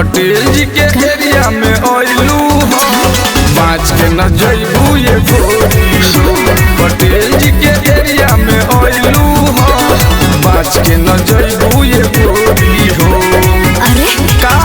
पटेल जी के एरिया में आइलू हो, बाँच के न जइबू ये गोरी हो। पटेल जी के एरिया में आइलू हो, बाँच के न जइबू ये गोरी हो। अरे का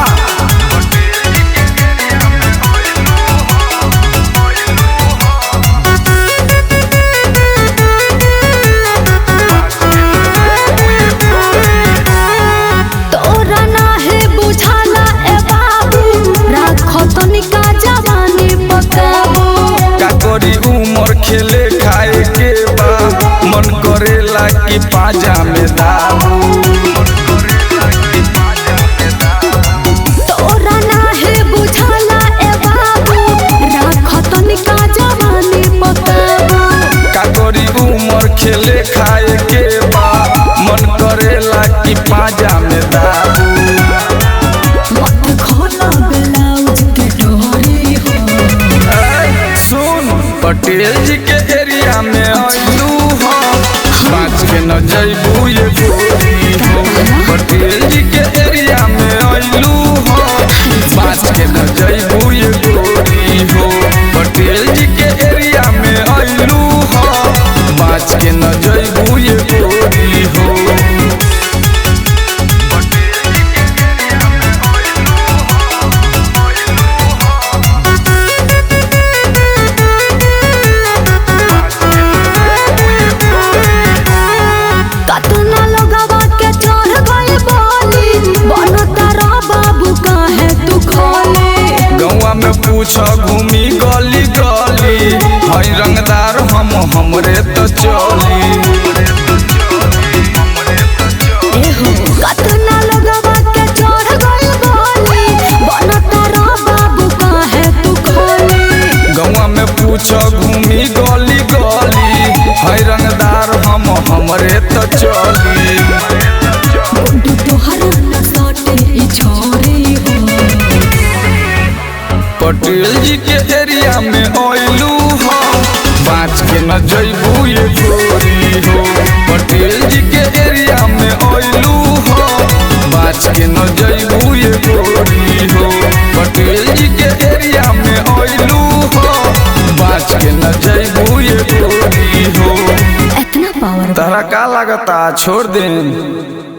उमर खेले खाए के बा, मन करेला कि पाजा में दाबू। तोरा नाहे बुझाला ए बाबू, राखत निका जवानी पकाबू। का करी उमर खेले खाए के बा, मन करेला कि पाजा में दाबू। मत खोला ब्लाउज के डोरी हो। सुन पटेल जी के एरिया में आइलू हो, बाँच के न जइबू ये गोरी हो। पटेल जी के एरिया में आइलू हो, बाँच के न जइबू ये गोरी हो। पटेल जी के एरिया में आइलू हो, बाँच के न जइबू ये गोरी हो। पूछ घूमी गली गली, हई रंगदार हमरे तो चली। कतना लगवा के चढ़ गई गोली, बनता रा बाबू काहे तू खोली। गौवा में पूछ घूमी गली गली, हई रंगदार हमरे तो चली। तोहरा न सटे ई छोरी हो। पटेल जी के एरिया में आइलू हो, बाँच के न जइबू ये गोरी हो। पटेल जी के एरिया में आइलू हो, बाँच के न जइबू ये गोरी हो। पटेल जी के एरिया में आइलू हो, बाँच के न जइबू ये गोरी हो। इतना पावर तहरा का लागता छोड़ दे।